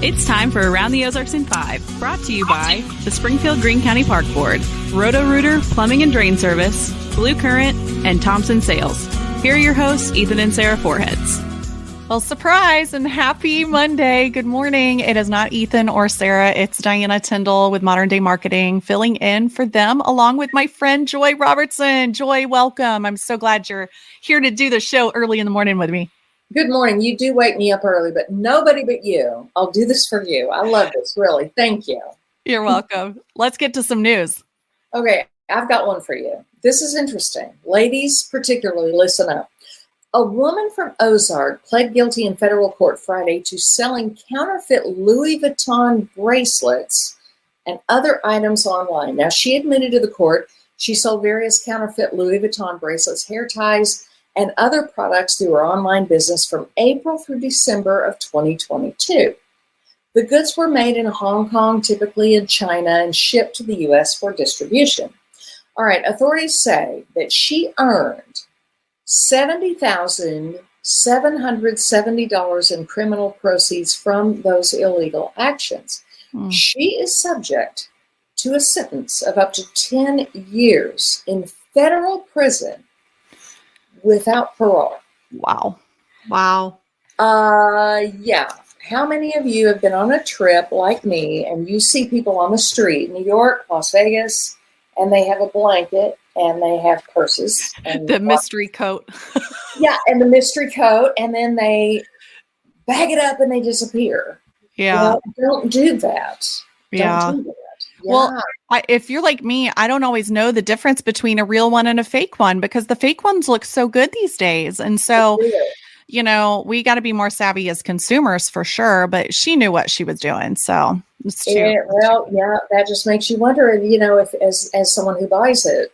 It's time for Around the Ozarks in 5, brought to you by the Springfield Greene County Park Board, Roto-Rooter Plumbing and Drain Service, Blue Current, and Thompson Sales. Here are your hosts, Ethan and Sarah Foreheads. Well, surprise and happy Monday. Good morning. It is not Ethan or Sarah. It's Diana Tyndall with Modern Day Marketing, filling in for them along with my friend Joy Robertson. Joy, welcome. I'm so glad you're here to do the show early in the morning with me. Good morning. You do wake me up early, but nobody but you. I'll do this for you. I love this, really. Thank you. You're welcome. Let's get to some news. Okay, I've got one for you. This is interesting. Ladies, particularly, listen up. A woman from Ozark pled guilty in federal court Friday to selling counterfeit Louis Vuitton bracelets and other items online. Now, she admitted to the court she sold various counterfeit Louis Vuitton bracelets, hair ties, and other products through her online business from April through December of 2022. The goods were made in Hong Kong, typically in China, and shipped to the U.S. for distribution. All right, authorities say that she earned $70,770 in criminal proceeds from those illegal actions. She is subject to a sentence of up to 10 years in federal prison without parole. Wow. Yeah. How many of you have been on a trip like me and you see people on the street, New York, Las Vegas, and they have a blanket and they have purses. And the mystery coat. Yeah, and the mystery coat, and then they bag it up and they disappear. Yeah. Well, don't do that. Yeah. Don't do that. Yeah. Well, if you're like me, I don't always know the difference between a real one and a fake one because the fake ones look so good these days. And so, you know, we got to be more savvy as consumers for sure. But she knew what she was doing. So it's true. Yeah, well, yeah, that just makes you wonder, you know, if as someone who buys it,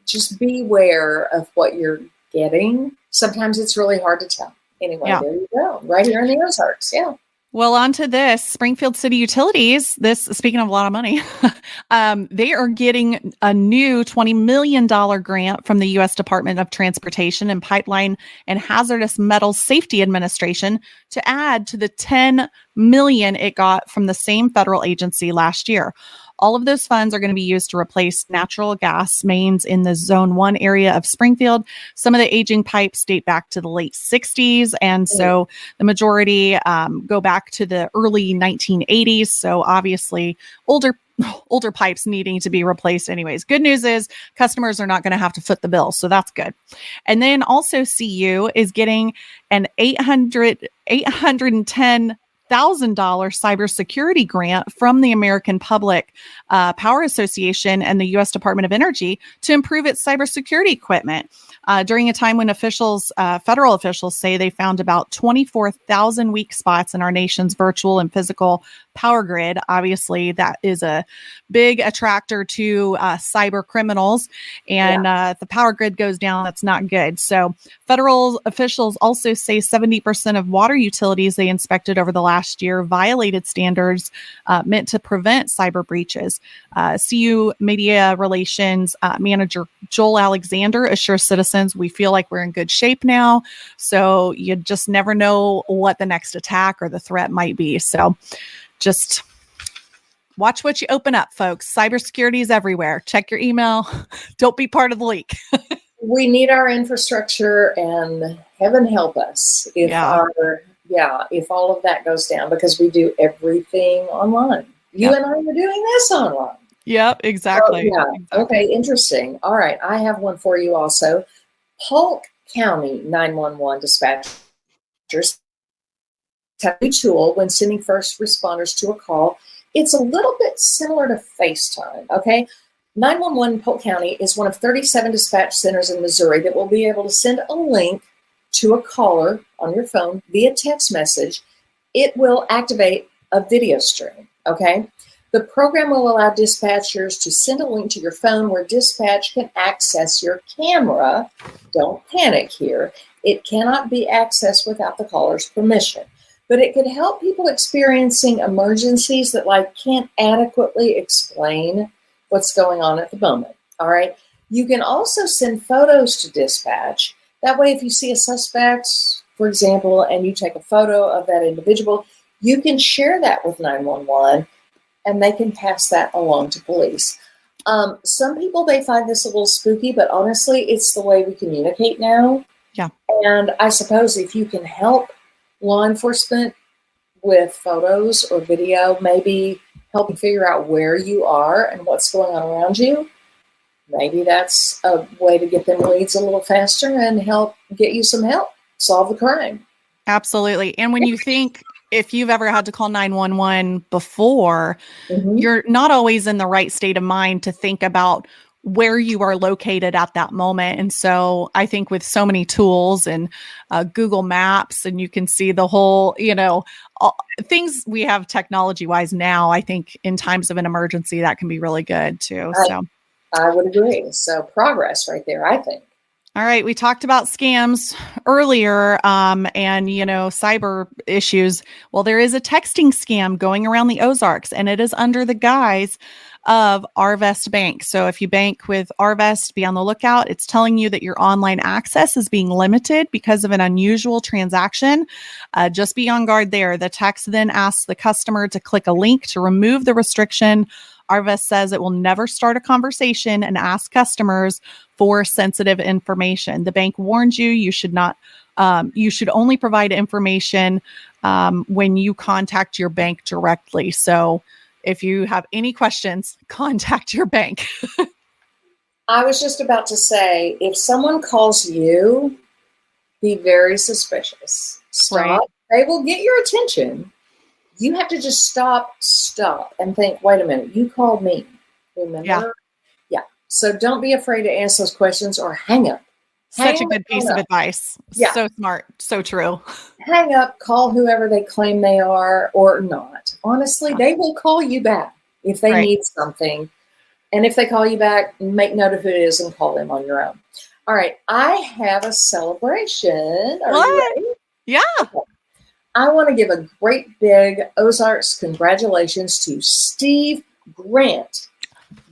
just beware of what you're getting. Sometimes it's really hard to tell. Anyway, There you go. Right here in the Ozarks. Yeah. Well, on to this. Springfield City Utilities, speaking of a lot of money, they are getting a new $20 million grant from the U.S. Department of Transportation and Pipeline and Hazardous Metals Safety Administration to add to the $10 million it got from the same federal agency last year. All of those funds are going to be used to replace natural gas mains in the Zone 1 area of Springfield. Some of the aging pipes date back to the late 60s, and so the majority go back to the early 1980s. So obviously, older pipes needing to be replaced anyways. Good news is customers are not going to have to foot the bill, so that's good. And then also CU is getting an $810,000 cybersecurity grant from the American Public Power Association and the U.S. Department of Energy to improve its cybersecurity equipment. During a time when federal officials say they found about 24,000 weak spots in our nation's virtual and physical power grid. Obviously, that is a big attractor to cyber criminals. And if the power grid goes down, that's not good. So federal officials also say 70% of water utilities they inspected over the last year violated standards meant to prevent cyber breaches. CU Media Relations Manager Joel Alexander assures citizens we feel like we're in good shape now. So you just never know what the next attack or the threat might be. So just watch what you open up, folks. Cybersecurity is everywhere. Check your email. Don't be part of the leak. We need our infrastructure, and heaven help us if if all of that goes down, because we do everything online. You and I are doing this online. Yep, exactly. Exactly. Okay, interesting. All right, I have one for you also. Polk County 911 dispatchers have a new tool when sending first responders to a call. It's a little bit similar to FaceTime, okay? 911 Polk County is one of 37 dispatch centers in Missouri that will be able to send a link to a caller on your phone via text message. It will activate a video stream, okay? The program will allow dispatchers to send a link to your phone where dispatch can access your camera. Don't panic here. It cannot be accessed without the caller's permission, but it could help people experiencing emergencies that can't adequately explain what's going on at the moment. All right. You can also send photos to dispatch. That way, if you see a suspect, for example, and you take a photo of that individual, you can share that with 911 and they can pass that along to police. Some people, they find this a little spooky, but honestly, it's the way we communicate now. Yeah. And I suppose if you can help law enforcement with photos or video, maybe helping figure out where you are and what's going on around you, maybe that's a way to get them leads a little faster and help get you some help solve the crime. Absolutely. And when you think, if you've ever had to call 911 before, you're not always in the right state of mind to think about where you are located at that moment. And so I think with so many tools and Google Maps, and you can see the whole, things we have technology wise now, I think in times of an emergency, that can be really good too. I would agree. So progress right there, I think. All right. We talked about scams earlier and, cyber issues. Well, there is a texting scam going around the Ozarks, and it is under the guise of Arvest Bank. So if you bank with Arvest, be on the lookout. It's telling you that your online access is being limited because of an unusual transaction. Just be on guard there. The text then asks the customer to click a link to remove the restriction. Arvest says it will never start a conversation and ask customers for sensitive information. The bank warns you, you should only provide information when you contact your bank directly. So if you have any questions, contact your bank. I was just about to say, if someone calls you, be very suspicious. Stop. Right. They will get your attention. You have to just stop, and think, wait a minute, you called me. Remember? Yeah. So don't be afraid to ask those questions or hang up. Such a good piece of advice. Yeah. So smart. So true. Hang up, call whoever they claim they are or not. Honestly, they will call you back if they need something. And if they call you back, make note of who it is and call them on your own. All right. I have a celebration. Are you ready? Yeah. Okay. I want to give a great big Ozarks congratulations to Steve Grant.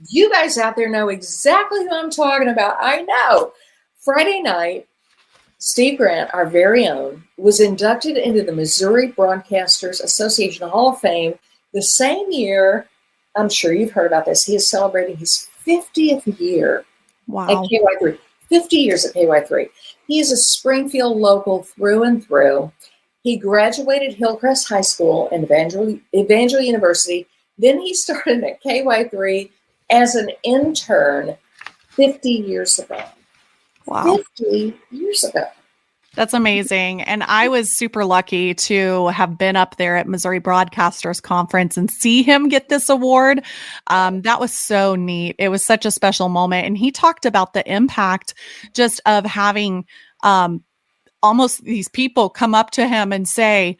You guys out there know exactly who I'm talking about. I know. Friday night, Steve Grant, our very own, was inducted into the Missouri Broadcasters Association Hall of Fame the same year. I'm sure you've heard about this. He is celebrating his 50th year at KY3. 50 years at KY3. He is a Springfield local through and through. He graduated Hillcrest High School and Evangel University. Then he started at KY3 as an intern 50 years ago. Wow. 50 years ago. That's amazing. And I was super lucky to have been up there at Missouri Broadcasters Conference and see him get this award. That was so neat. It was such a special moment. And he talked about the impact just of having almost these people come up to him and say,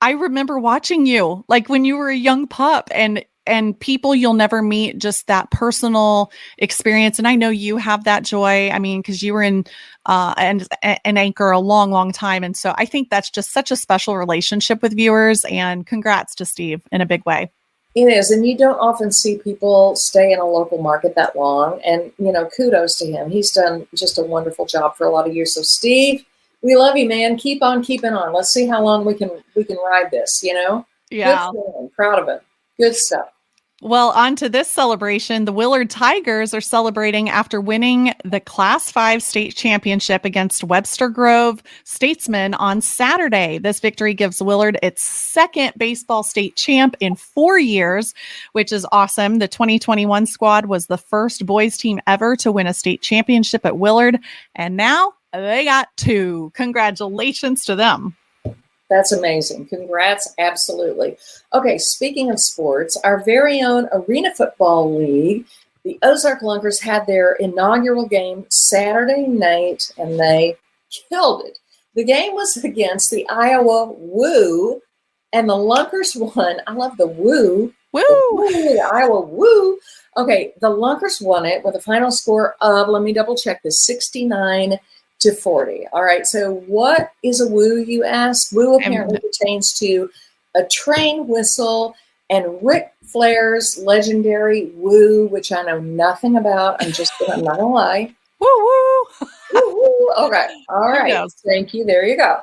I remember watching you like when you were a young pup, and people you'll never meet, just that personal experience. And I know you have that joy. I mean, because you were in an anchor a long, long time. And so I think that's just such a special relationship with viewers, and congrats to Steve in a big way. It is. And you don't often see people stay in a local market that long. And, kudos to him. He's done just a wonderful job for a lot of years. So Steve, we love you, man. Keep on keeping on. Let's see how long we can ride this, Yeah. Good for him. Proud of him. Good stuff. Well, on to this celebration. The Willard Tigers are celebrating after winning the Class 5 state championship against Webster Grove Statesmen on Saturday. This victory gives Willard its second baseball state champ in 4 years, which is awesome. The 2021 squad was the first boys team ever to win a state championship at Willard, and now they got 2. Congratulations to them. That's amazing. Congrats. Absolutely. Okay. Speaking of sports, our very own Arena Football League, the Ozark Lunkers had their inaugural game Saturday night, and they killed it. The game was against the Iowa Woo, and the Lunkers won. I love the Woo. Woo! The Iowa Woo. Okay. The Lunkers won it with a final score of, let me double check this, 69-40. All right. So what is a woo, you ask? Woo apparently pertains to a train whistle and Ric Flair's legendary woo, which I know nothing about. I'm not gonna lie. Woo woo. Woo woo. Okay. All right. Thank you. There you go.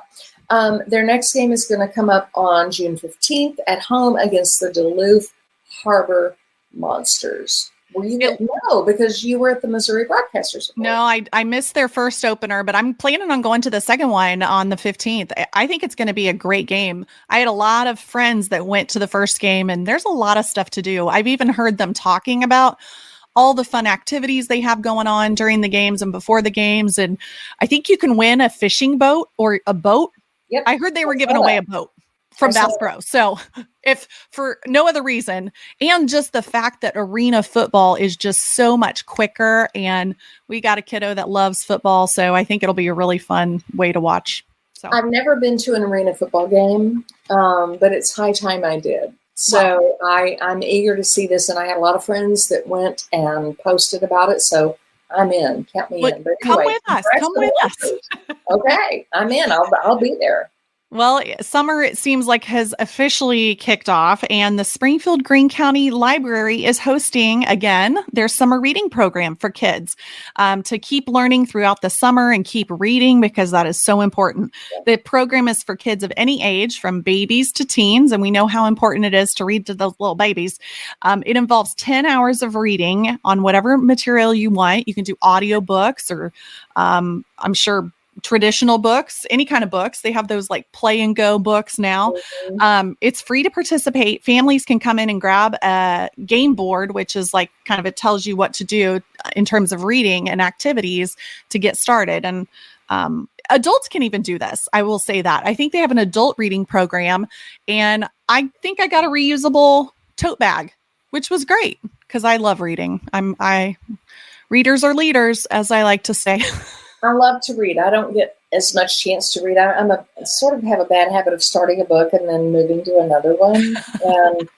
Their next game is going to come up on June 15th at home against the Duluth Harbor Monsters. Were you there? No, because you were at the Missouri Broadcasters Award. No, I missed their first opener, but I'm planning on going to the second one on the 15th. I think it's going to be a great game. I had a lot of friends that went to the first game, and there's a lot of stuff to do. I've even heard them talking about all the fun activities they have going on during the games and before the games. And I think you can win a fishing boat or a boat. Yep. I heard they were giving away a boat from Bass Pro. So if for no other reason, and just the fact that arena football is just so much quicker, and we got a kiddo that loves football. So I think it'll be a really fun way to watch. So I've never been to an arena football game, but it's high time I did. So wow. I'm eager to see this, and I had a lot of friends that went and posted about it. So I'm in. Count me in. But come anyway, with us. Come with us. Okay, I'm in. I'll be there. Well, summer, it seems like, has officially kicked off, and the Springfield Greene County Library is hosting, again, their summer reading program for kids to keep learning throughout the summer and keep reading, because that is so important. The program is for kids of any age, from babies to teens, and we know how important it is to read to those little babies. It involves 10 hours of reading on whatever material you want. You can do audiobooks or I'm sure traditional books, any kind of books. They have those like play and go books now. Mm-hmm. It's free to participate. Families can come in and grab a game board, which is like kind of, it tells you what to do in terms of reading and activities to get started. And adults can even do this. I will say that. I think they have an adult reading program, and I think I got a reusable tote bag, which was great because I love reading. Readers are leaders, as I like to say. I love to read. I don't get as much chance to read. I'm sort of have a bad habit of starting a book and then moving to another one. And,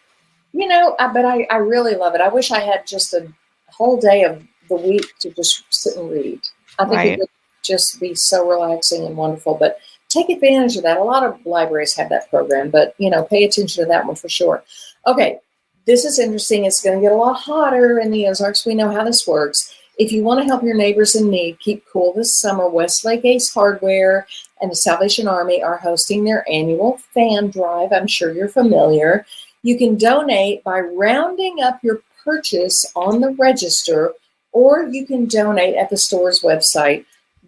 but I really love it. I wish I had just a whole day of the week to just sit and read. I think it would just be so relaxing and wonderful. But take advantage of that. A lot of libraries have that program, but, pay attention to that one for sure. Okay, this is interesting. It's going to get a lot hotter in the Ozarks. We know how this works. If you want to help your neighbors in need keep cool this summer, Westlake Ace Hardware and the Salvation Army are hosting their annual fan drive. I'm sure you're familiar. You can donate by rounding up your purchase on the register, or you can donate at the store's website.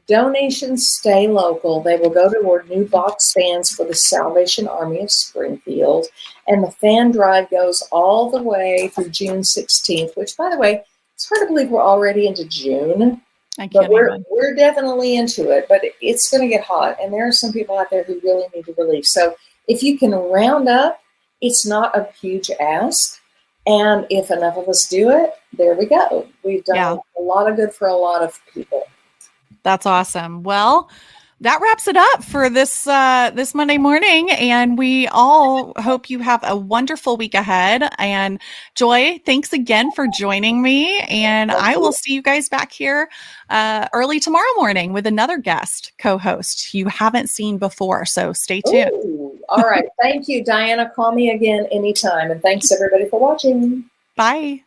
Donations stay local. They will go toward new box fans for the Salvation Army of Springfield. And the fan drive goes all the way through June 16th, which, by the way, it's hard to believe we're already into June, but we're definitely into it. But it's going to get hot, and there are some people out there who really need the relief. So if you can round up, it's not a huge ask. And if enough of us do it, there we go. We've done a lot of good for a lot of people. That's awesome. Well, that wraps it up for this Monday morning, and we all hope you have a wonderful week ahead. And Joy, thanks again for joining me, and I will see you guys back here early tomorrow morning with another guest co-host you haven't seen before, so stay tuned. Ooh, all right. Thank you, Diana. Call me again anytime, and thanks everybody for watching. Bye.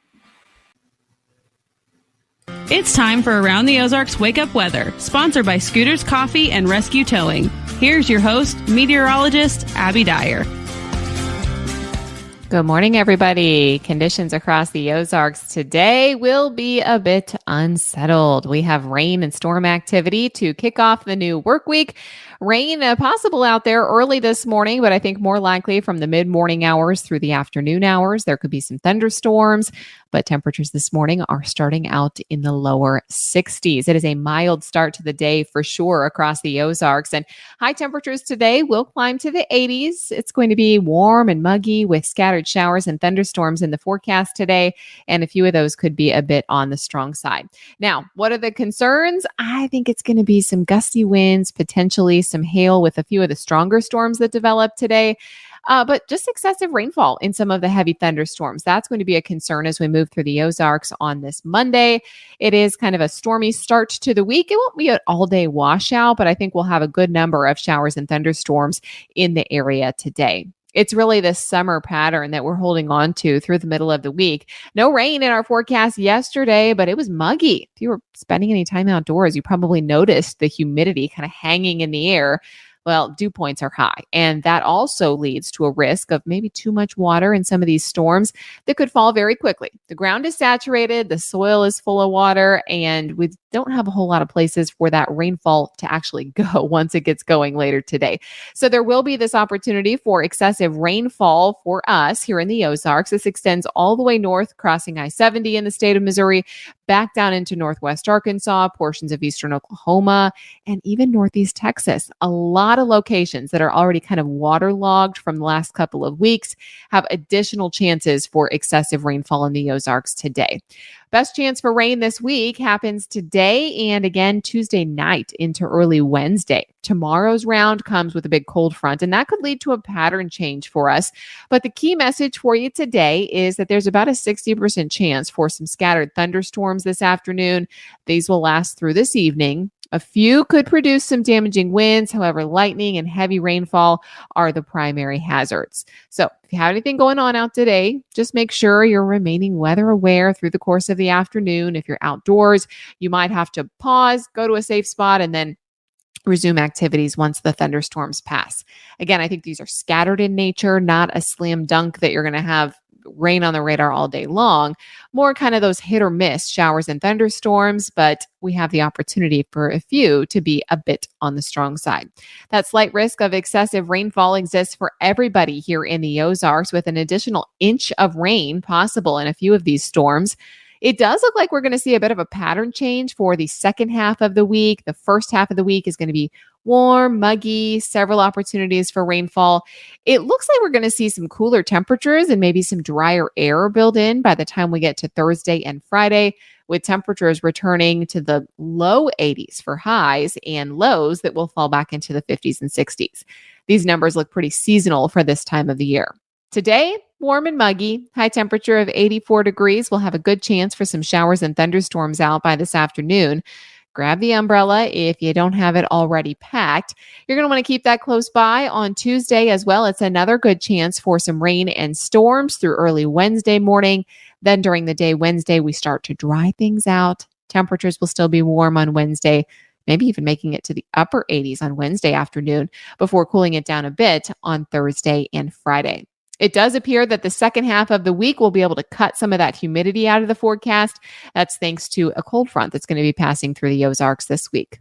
It's time for Around the Ozarks Wake Up Weather, sponsored by Scooters Coffee and Rescue Towing. Here's your host, meteorologist Abby Dyer. Good morning, everybody. Conditions across the Ozarks today will be a bit unsettled. We have rain and storm activity to kick off the new work week. Rain possible out there early this morning, but I think more likely from the mid-morning hours through the afternoon hours. There could be some thunderstorms, but temperatures this morning are starting out in the lower 60s. It is a mild start to the day for sure across the Ozarks, and high temperatures today will climb to the 80s. It's going to be warm and muggy with scattered showers and thunderstorms in the forecast today, and a few of those could be a bit on the strong side. Now, what are the concerns? I think it's going to be some gusty winds, potentially some hail with a few of the stronger storms that develop today. But just excessive rainfall in some of the heavy thunderstorms. That's going to be a concern as we move through the Ozarks on this Monday. It is kind of a stormy start to the week. It won't be an all-day washout, but I think we'll have a good number of showers and thunderstorms in the area today. It's really this summer pattern that we're holding on to through the middle of the week. No rain in our forecast yesterday, but it was muggy. If you were spending any time outdoors, you probably noticed the humidity kind of hanging in the air. well, dew points are high. And that also leads to a risk of maybe too much water in some of these storms that could fall very quickly. The ground is saturated, the soil is full of water, and we don't have a whole lot of places for that rainfall to actually go once it gets going later today. So there will be this opportunity for excessive rainfall for us here in the Ozarks. This extends all the way north, crossing I-70 in the state of Missouri, back down into northwest Arkansas, portions of eastern Oklahoma, and even northeast Texas. A lot of locations that are already kind of waterlogged from the last couple of weeks have additional chances for excessive rainfall in the Ozarks today. Best chance for rain this week happens today and again Tuesday night into early Wednesday. Tomorrow's round comes with a big cold front, and that could lead to a pattern change for us. But the key message for you today is that there's about a 60% chance for some scattered thunderstorms this afternoon. These will last through this evening. A few could produce some damaging winds. However, lightning and heavy rainfall are the primary hazards. So if you have anything going on out today, just make sure you're remaining weather aware through the course of the afternoon. If you're outdoors, you might have to pause, go to a safe spot, and then resume activities once the thunderstorms pass. Again, I think these are scattered in nature, not a slam dunk that you're going to have rain on the radar all day long, more kind of those hit or miss showers and thunderstorms, but we have the opportunity for a few to be a bit on the strong side. That slight risk of excessive rainfall exists for everybody here in the Ozarks, with an additional inch of rain possible in a few of these storms. It does look like we're going to see a bit of a pattern change for the second half of the week. The first half of the week is going to be warm, muggy, several opportunities for rainfall. It looks like we're going to see some cooler temperatures and maybe some drier air build in by the time we get to Thursday and Friday, with temperatures returning to the low 80s for highs and lows that will fall back into the 50s and 60s. These numbers look pretty seasonal for this time of the year. Today, warm and muggy, high temperature of 84 degrees. We'll have a good chance for some showers and thunderstorms out by this afternoon. Grab the umbrella if you don't have it already packed. You're going to want to keep that close by on Tuesday as well. It's another good chance for some rain and storms through early Wednesday morning. Then during the day Wednesday, we start to dry things out. Temperatures will still be warm on Wednesday, maybe even making it to the upper 80s on Wednesday afternoon before cooling it down a bit on Thursday and Friday. It does appear that the second half of the week will be able to cut some of that humidity out of the forecast. That's thanks to a cold front that's going to be passing through the Ozarks this week.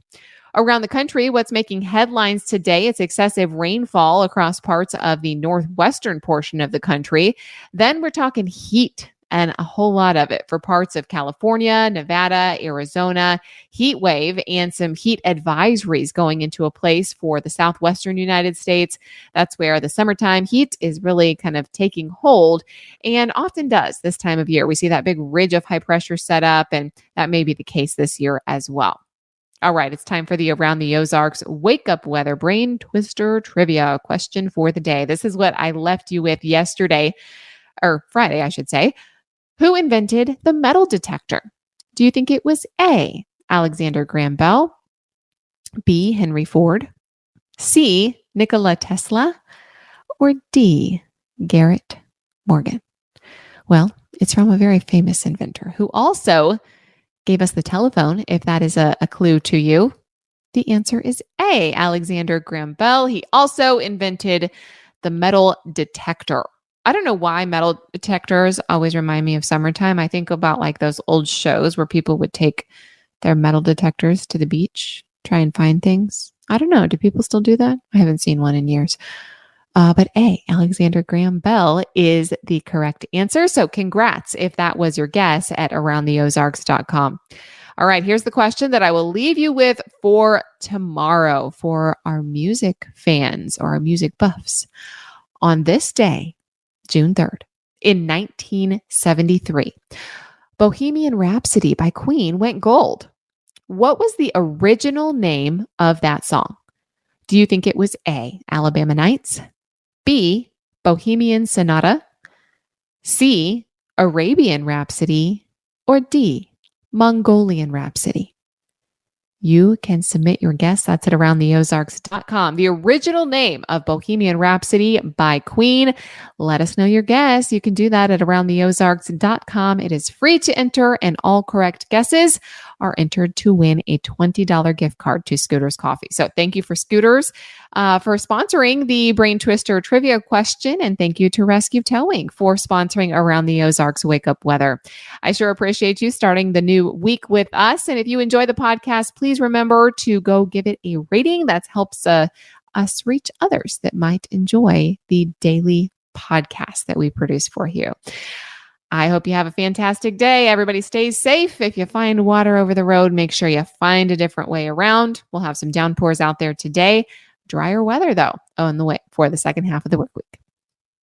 Around the country, what's making headlines today is excessive rainfall across parts of the northwestern portion of the country. Then we're talking heat, and a whole lot of it for parts of California, Nevada, Arizona, heat wave, and some heat advisories going into a place for the southwestern United States. That's where the summertime heat is really kind of taking hold, and often does this time of year. We see that big ridge of high pressure set up, and that may be the case this year as well. All right, it's time for the Around the Ozarks Wake Up Weather Brain Twister Trivia question for the day. This is what I left you with yesterday, or Friday, I should say. Who invented the metal detector? Do you think it was A, Alexander Graham Bell, B, Henry Ford, C, Nikola Tesla, or D, Garrett Morgan? Well, it's from a very famous inventor who also gave us the telephone, if that is a clue to you. The answer is A, Alexander Graham Bell. He also invented the metal detector. I don't know why metal detectors always remind me of summertime. I think about like those old shows where people would take their metal detectors to the beach, try and find things. I don't know. Do people still do that? I haven't seen one in years. But A, Alexander Graham Bell is the correct answer. So congrats if that was your guess at aroundtheozarks.com. All right, here's the question that I will leave you with for tomorrow for our music fans or our music buffs. On this day, June 3rd, in 1973, Bohemian Rhapsody by Queen went gold. What was the original name of that song? Do you think it was A, Alabama Nights, B, Bohemian Sonata, C, Arabian Rhapsody, or D, Mongolian Rhapsody? You can submit your guess. That's at aroundtheozarks.com. The original name of Bohemian Rhapsody by Queen. Let us know your guess. You can do that at aroundtheozarks.com. It is free to enter, and all correct guesses are entered to win a $20 gift card to Scooters Coffee. So thank you for Scooters for sponsoring the Brain Twister trivia question. And thank you to Rescue Towing for sponsoring Around the Ozarks Wake Up Weather. I sure appreciate you starting the new week with us. And if you enjoy the podcast, please remember to go give it a rating. That helps us reach others that might enjoy the daily podcast that we produce for you. I hope you have a fantastic day. Everybody stays safe. If you find water over the road, make sure you find a different way around. We'll have some downpours out there today. Drier weather, though, on the way for the second half of the work week.